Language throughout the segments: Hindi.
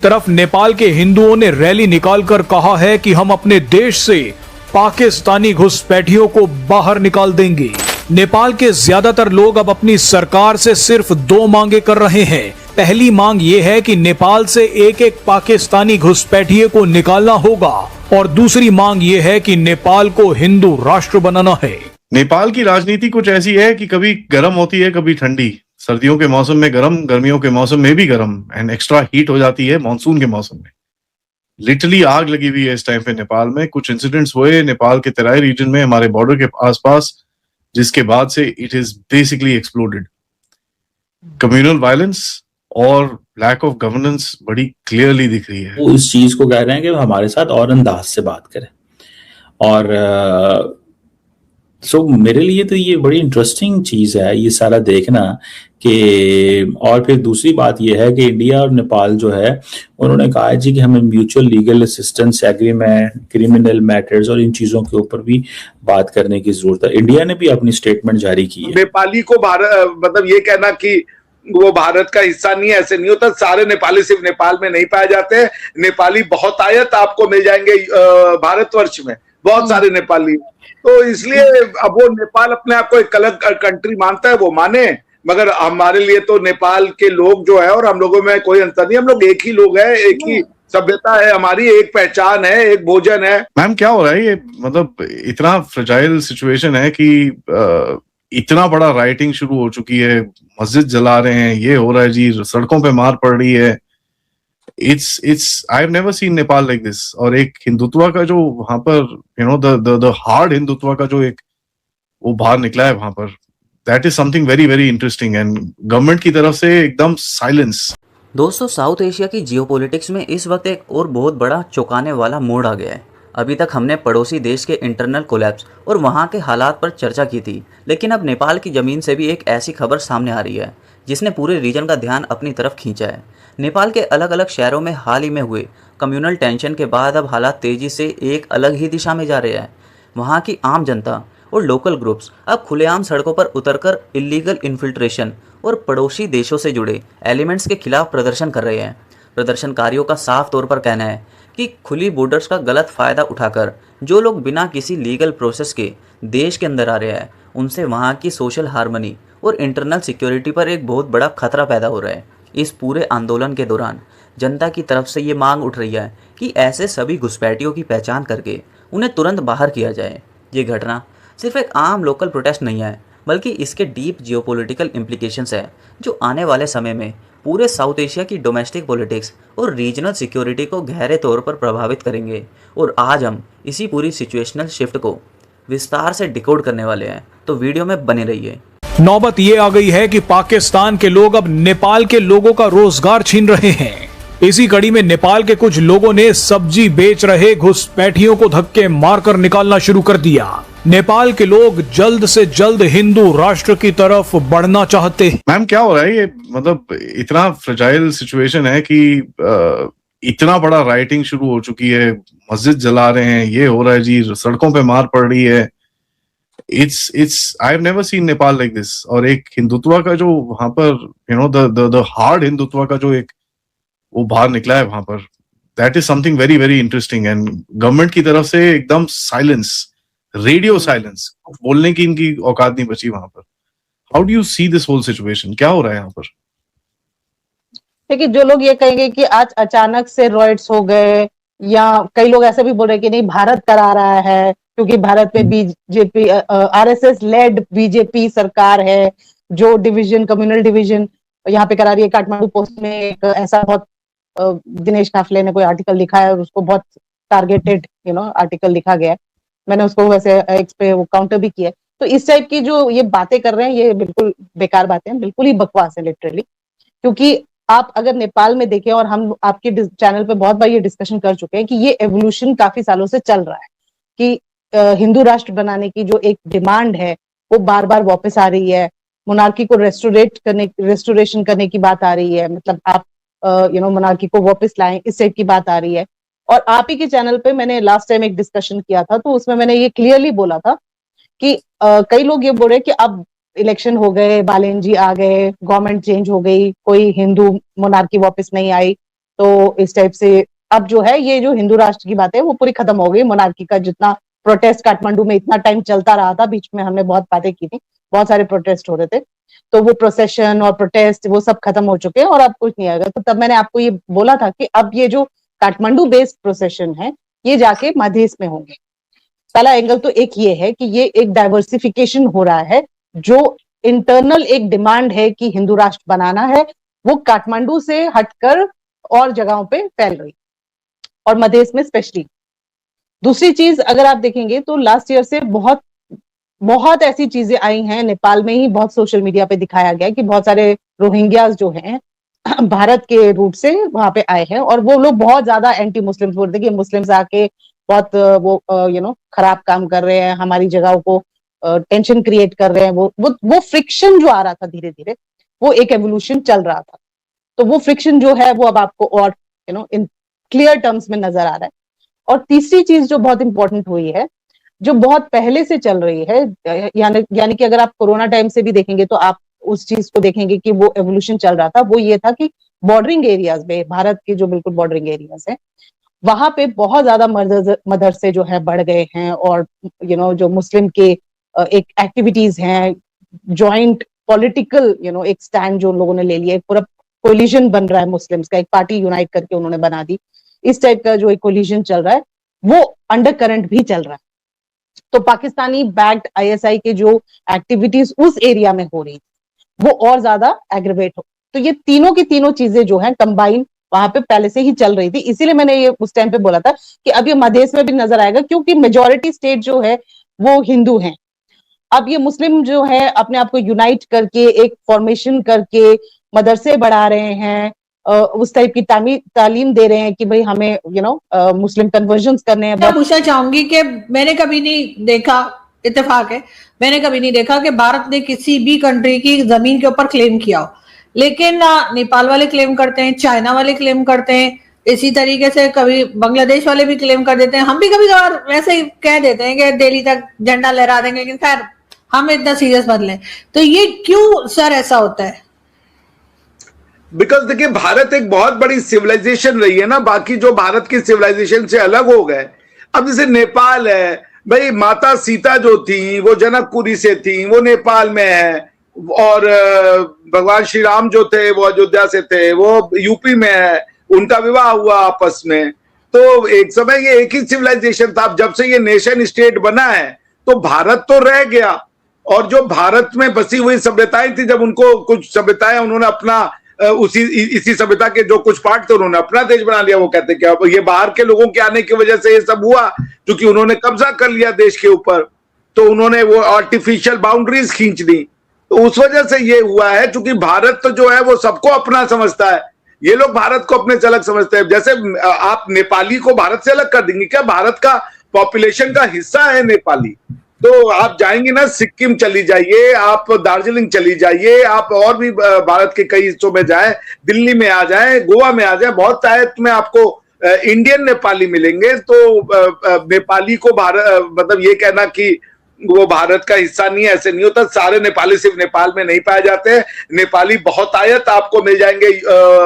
तरफ नेपाल के हिंदुओं ने रैली निकालकर कहा है कि हम अपने देश से पाकिस्तानी घुसपैठियों को बाहर निकाल देंगे। नेपाल के ज्यादातर लोग अब अपनी सरकार से सिर्फ दो मांगे कर रहे हैं। पहली मांग ये है कि नेपाल से एक एक पाकिस्तानी घुसपैठिए को निकालना होगा और दूसरी मांग ये है कि नेपाल को हिंदू राष्ट्र बनाना है। नेपाल की राजनीति कुछ ऐसी है कि कभी गर्म होती है, कभी ठंडी। सर्दियों के मौसम में गर्म, गर्मियों के मौसम में भी गर्म, एंड एक्स्ट्रा हीट हो जाती है मानसून के मौसम में। लिटरली आग लगी हुई है इस टाइम पे नेपाल में। कुछ इंसिडेंट्स हुए नेपाल के तराई रीजन में, हमारे बॉर्डर के आसपास, जिसके बाद से it is basically exploded. Communal violence और लैक ऑफ गवर्नेंस बड़ी क्लियरली दिख रही है। वो इस चीज को कह रहे हैं कि हमारे साथ और अंदाज से बात करें। और सो मेरे लिए तो ये बड़ी इंटरेस्टिंग चीज है ये सारा देखना कि। और फिर दूसरी बात ये है कि इंडिया और नेपाल जो है उन्होंने कहा है जी कि हमें mutual legal assistance agreement, criminal matters और इन चीजों के ऊपर भी बात करने की जरूरत है। इंडिया ने भी अपनी स्टेटमेंट जारी की है। नेपाली को भारत, मतलब ये कहना कि वो भारत का हिस्सा नहीं है, ऐसे नहीं होता। सारे नेपाली सिर्फ नेपाल में नहीं पाए जाते। नेपाली बहुत आयत आपको मिल जाएंगे भारतवर्ष में, बहुत सारे नेपाली। तो इसलिए अब वो नेपाल अपने आप को एक अलग कंट्री मानता है, वो माने, मगर हमारे लिए तो नेपाल के लोग जो है और हम लोगों में कोई अंतर नहीं। हम लोग एक ही लोग हैं, एक ही सभ्यता है हमारी, एक पहचान है, एक भोजन है। मैम क्या हो रहा है ये? मतलब इतना फ्रेजाइल सिचुएशन है कि इतना बड़ा राइटिंग शुरू हो चुकी है, मस्जिद जला रहे हैं, ये हो रहा है जी, सड़कों पे मार पड़ रही है। it's I have never seen Nepal like this. और एक हिंदुत्व का जो वहां पर द हार्ड हिंदुत्व का जो एक वो बाहर निकला है वहां पर, that is something very very interesting. And government की तरफ से एकदम साइलेंस। दोस्तों, साउथ एशिया की जियोपॉलिटिक्स में इस वक्त एक और बहुत बड़ा चौंकाने वाला मोड़ आ गया है। अभी तक हमने पड़ोसी देश के इंटरनल कोलैप्स और वहाँ के हालात पर चर्चा की थी, लेकिन अब नेपाल की ज़मीन से भी एक ऐसी खबर सामने आ रही है जिसने पूरे रीजन का ध्यान अपनी तरफ खींचा है। नेपाल के अलग अलग शहरों में हाल ही में हुए कम्युनल टेंशन के बाद अब हालात तेज़ी से एक अलग ही दिशा में जा रहे हैं। वहाँ की आम जनता और लोकल ग्रुप्स अब खुलेआम सड़कों पर उतरकर इलीगल इन्फिल्ट्रेशन और पड़ोसी देशों से जुड़े एलिमेंट्स के खिलाफ प्रदर्शन कर रहे हैं। प्रदर्शनकारियों का साफ तौर पर कहना है कि खुली बॉर्डर्स का गलत फ़ायदा उठाकर जो लोग बिना किसी लीगल प्रोसेस के देश के अंदर आ रहे हैं, उनसे वहाँ की सोशल हार्मनी और इंटरनल सिक्योरिटी पर एक बहुत बड़ा खतरा पैदा हो रहा है। इस पूरे आंदोलन के दौरान जनता की तरफ से ये मांग उठ रही है कि ऐसे सभी घुसपैठियों की पहचान करके उन्हें तुरंत बाहर किया जाए। ये घटना सिर्फ एक आम लोकल प्रोटेस्ट नहीं है, बल्कि इसके डीप जियोपॉलिटिकल इम्प्लीकेशंस है जो आने वाले समय में पूरे साउथ एशिया की डोमेस्टिक पॉलिटिक्स और रीजनल सिक्योरिटी को गहरे तौर पर प्रभावित करेंगे। और आज हम इसी पूरी सिचुएशनल शिफ्ट को विस्तार से डिकोड करने वाले हैं, तो वीडियो में बने रहिए। नौबत ये आ गई है कि पाकिस्तान के लोग अब नेपाल के लोगों का रोजगार छीन रहे हैं। इसी कड़ी में नेपाल के कुछ लोगों ने सब्जी बेच रहे घुसपैठियों को धक्के मारकर निकालना शुरू कर दिया। नेपाल के लोग जल्द से जल्द हिंदू राष्ट्र की तरफ बढ़ना चाहते हैं। मैम क्या हो रहा है ये? मतलब इतना फ्रेजाइल सिचुएशन है कि इतना बड़ा राइटिंग शुरू हो चुकी है, मस्जिद जला रहे हैं, ये हो रहा है जी, सड़कों पे मार पड़ रही है। it's I have never seen Nepal like this. और एक हिंदुत्व का जो वहां पर द हार्ड हिंदुत्व का जो एक वो बाहर निकला है वहां पर, that is something very very interesting. And government की तरफ से एकदम साइलेंस, रेडियो साइलेंस, बोलने की इनकी औकात नहीं बची वहां पर। How do you see this whole situation? क्या हो रहा है यहाँ पर? देखिए, जो लोग ये कहेंगे कि आज अचानक से रॉयट्स हो गए, या कई लोग ऐसे भी बोल रहे हैं कि नहीं भारत करा रहा है क्योंकि भारत में बीजेपी आरएसएस लेड बीजेपी सरकार है जो डिवीजन, कम्युनल डिवीजन यहाँ पे करा रही है। काठमांडू पोस्ट में एक ऐसा बहुत दिनेश काफले ने कोई आर्टिकल लिखा है और उसको बहुत टारगेटेड आर्टिकल लिखा गया है। मैंने उसको वैसे एक्स पे वो काउंटर भी किया है। तो इस टाइप की जो ये बातें कर रहे हैं ये बिल्कुल बेकार बातें हैं, बिल्कुल ही बकवास है लिटरली। क्योंकि आप अगर नेपाल में देखें, और हम आपके चैनल पे बहुत बार ये डिस्कशन कर चुके हैं कि ये एवोल्यूशन काफी सालों से चल रहा है कि हिंदू राष्ट्र बनाने की जो एक डिमांड है वो बार बार वापस आ रही है। मोनार्की को रेस्टोरेशन करने की बात आ रही है, मतलब आप मोनार्की को वापस लाएं, इस टाइप की बात आ रही है। और आप ही के चैनल पे मैंने लास्ट टाइम एक डिस्कशन किया था, तो उसमें मैंने ये क्लियरली बोला था कि कई लोग ये बोल रहे हैं कि अब इलेक्शन हो गए, बालेन जी आ गए, गवर्नमेंट चेंज हो गई, कोई हिंदू मोनार्की वापस नहीं आई, तो इस टाइप से अब जो है ये जो हिंदू राष्ट्र की बात है वो पूरी खत्म हो गई। मोनार्की का जितना प्रोटेस्ट काठमांडू में इतना टाइम चलता रहा था, बीच में हमने बहुत बातें की थी, बहुत सारे प्रोटेस्ट हो रहे थे, तो वो प्रोसेशन और प्रोटेस्ट वो सब खत्म हो चुके हैं और अब कुछ नहीं आएगा। तो तब मैंने आपको ये बोला था कि अब ये जो काठमांडू बेस्ड प्रोसेशन है ये जाके मध्य में होंगे। पहला एंगल तो एक ये है कि ये एक डाइवर्सिफिकेशन हो रहा है, जो इंटरनल एक डिमांड है कि हिंदू राष्ट्र बनाना है, वो काठमांडू से हटकर और जगहों पे फैल रही, और मध्य में स्पेशली। दूसरी चीज अगर आप देखेंगे तो लास्ट ईयर से बहुत बहुत ऐसी चीजें आई हैं, नेपाल में ही बहुत सोशल मीडिया पे दिखाया गया कि बहुत सारे रोहिंग्यास जो हैं भारत के रूट से वहां पे आए हैं, और वो लोग बहुत ज्यादा एंटी मुस्लिम बोलते हैं कि मुस्लिम्स आके बहुत वो खराब काम कर रहे हैं, हमारी जगहों को टेंशन क्रिएट कर रहे हैं। वो फ्रिक्शन जो आ रहा था धीरे धीरे, वो एक एवोल्यूशन चल रहा था। तो वो फ्रिक्शन जो है वो अब आपको और इन क्लियर टर्म्स में नजर आ रहा है। और तीसरी चीज जो बहुत इंपॉर्टेंट हुई है, जो बहुत पहले से चल रही है, यानी कि अगर आप कोरोना टाइम से भी देखेंगे तो आप उस चीज को देखेंगे कि वो एवोल्यूशन चल रहा था, वो ये था कि बॉर्डरिंग एरियाज में, भारत के जो बिल्कुल बॉर्डरिंग एरियाज है, वहां पे बहुत ज्यादा मदरसे जो है बढ़ गए हैं, और जो मुस्लिम के एक एक्टिविटीज हैं, जॉइंट पॉलिटिकल एक स्टैंड जो लोगों ने ले लिया, एक पूरा कोलिजन बन रहा है मुस्लिम्स का, एक पार्टी यूनाइट करके उन्होंने बना दी, इस टाइप का जो एक कोलिजन चल रहा है वो अंडर करंट भी चल रहा है। तो पाकिस्तानी बैक्ड आईएसआई के जो एक्टिविटीज उस एरिया में हो रही वो और ज्यादा एग्रीवेट हो। तो ये तीनों की तीनों चीजें जो हैं कंबाइन वहां पे पहले से ही चल रही थी, इसीलिए मैंने ये उस टाइम पे बोला था कि अब ये मध्य में भी नजर आएगा, क्योंकि मेजोरिटी स्टेट जो है वो हिंदू हैं। अब ये मुस्लिम जो है अपने आप को यूनाइट करके एक फॉर्मेशन करके मदरसे बढ़ा रहे हैं, उस टाइप की तालीम दे रहे हैं कि भाई हमें मुस्लिम कन्वर्जन्स करने हैं। मैं पूछना चाहूंगी कि मैंने कभी नहीं देखा, इत्तेफाक है, मैंने कभी नहीं देखा कि भारत ने किसी भी कंट्री की जमीन के ऊपर क्लेम किया हो, लेकिन नेपाल वाले क्लेम करते हैं, चाइना वाले क्लेम करते हैं, इसी तरीके से कभी बांग्लादेश वाले भी क्लेम कर देते हैं, हम भी कभी कभार वैसे ही कह देते हैं कि दिल्ली तक झंडा लहरा देंगे, लेकिन खैर हम इतना सीरियस मत लें। तो ये क्यों सर ऐसा होता है? बिकॉज देखिए, भारत एक बहुत बड़ी सिविलाइजेशन रही है ना, बाकी जो भारत की सिविलाइजेशन से अलग हो गए। अब जैसे नेपाल है, भाई माता सीता जो थी वो जनकपुरी से थी, वो नेपाल में है, और भगवान श्री राम जो थे वो अयोध्या से थे, वो यूपी में है, उनका विवाह हुआ आपस में। तो एक समय ये एक ही सिविलाइजेशन था। जब से ये नेशन स्टेट बना है तो भारत तो रह गया, और जो भारत में बसी हुई सभ्यताएं थी, जब उनको कुछ सभ्यताएं उन्होंने अपना इसी सभ्यता के जो कुछ पार्ट थे उन्होंने अपना देश बना लिया। वो कहते क्या ये बाहर के लोगों के आने की वजह से ये सब हुआ, क्योंकि उन्होंने कब्जा कर लिया देश के ऊपर, तो उन्होंने वो आर्टिफिशियल बाउंड्रीज खींच दी। तो उस वजह से ये हुआ है, क्योंकि भारत तो जो है वो सबको अपना समझता है। ये लोग भारत को अपने से अलग समझते हैं। जैसे आप नेपाली को भारत से अलग कर देंगे क्या? भारत का पॉपुलेशन का हिस्सा है नेपाली। तो आप जाएंगे ना, सिक्किम चली जाइए, आप दार्जिलिंग चली जाइए, आप और भी भारत के कई हिस्सों में जाएं, दिल्ली में आ जाएं, गोवा में आ जाएं, बहुत टाइप में आपको इंडियन नेपाली मिलेंगे। तो नेपाली को भारत मतलब ये कहना कि वो भारत का हिस्सा नहीं है, ऐसे नहीं होता। सारे नेपाली सिर्फ नेपाल में नहीं पाए जाते हैं, नेपाली बहुत आयत आपको मिल जाएंगे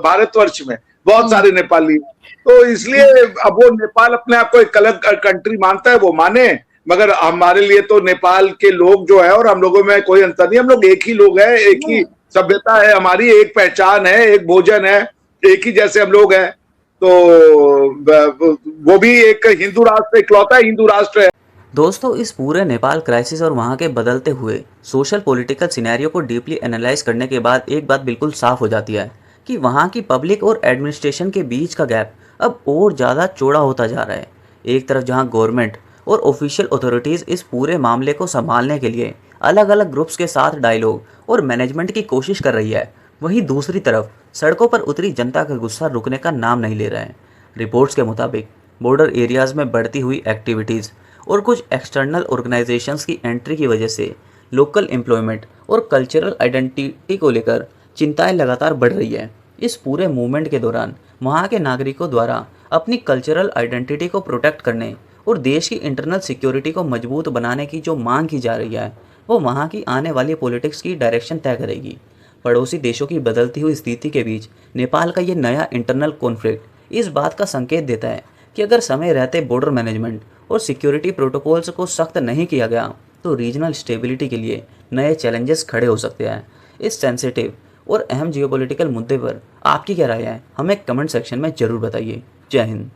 भारतवर्ष में, बहुत सारे नेपाली। तो इसलिए अब वो नेपाल अपने आप को एक अलग कंट्री मानता है, वो माने, मगर हमारे लिए तो नेपाल के लोग जो है और हम लोगों में कोई अंतर नहीं। हम लोग एक ही लोग हैं, एक ही सभ्यता है हमारी, एक पहचान है, एक भोजन है, एक ही जैसे हम लोग हैं। तो वो भी एक हिंदू राष्ट्र, इकलौता हिंदू राष्ट्र है। दोस्तों, इस पूरे नेपाल क्राइसिस और वहाँ के बदलते हुए सोशल पॉलिटिकल सिनेरियो को डीपली एनालाइज करने के बाद एक बात बिल्कुल साफ हो जाती है कि वहाँ की पब्लिक और एडमिनिस्ट्रेशन के बीच का गैप अब और ज़्यादा चौड़ा होता जा रहा है। एक तरफ जहाँ गवर्नमेंट और ऑफिशियल अथॉरिटीज़ इस पूरे मामले को संभालने के लिए अलग अलग ग्रुप्स के साथ डायलॉग और मैनेजमेंट की कोशिश कर रही है, वहीं दूसरी तरफ सड़कों पर उतरी जनता का गुस्सा रुकने का नाम नहीं ले रहा है। रिपोर्ट्स के मुताबिक बॉर्डर एरियाज़ में बढ़ती हुई एक्टिविटीज़ और कुछ एक्सटर्नल ऑर्गेनाइजेशंस की एंट्री की वजह से लोकल एम्प्लॉयमेंट और कल्चरल आइडेंटिटी को लेकर चिंताएं लगातार बढ़ रही है। इस पूरे मूवमेंट के दौरान वहाँ के नागरिकों द्वारा अपनी कल्चरल आइडेंटिटी को प्रोटेक्ट करने और देश की इंटरनल सिक्योरिटी को मजबूत बनाने की जो मांग की जा रही है, वो वहाँ की आने वाली पॉलिटिक्स की डायरेक्शन तय करेगी। पड़ोसी देशों की बदलती हुई स्थिति के बीच नेपाल का ये नया इंटरनल कॉन्फ्लिक्ट इस बात का संकेत देता है कि अगर समय रहते बॉर्डर मैनेजमेंट और सिक्योरिटी प्रोटोकॉल्स को सख्त नहीं किया गया तो रीजनल स्टेबिलिटी के लिए नए चैलेंजेस खड़े हो सकते हैं। इस सेंसिटिव और अहम जियोपॉलिटिकल मुद्दे पर आपकी क्या राय है, हमें कमेंट सेक्शन में ज़रूर बताइए। जय हिंद।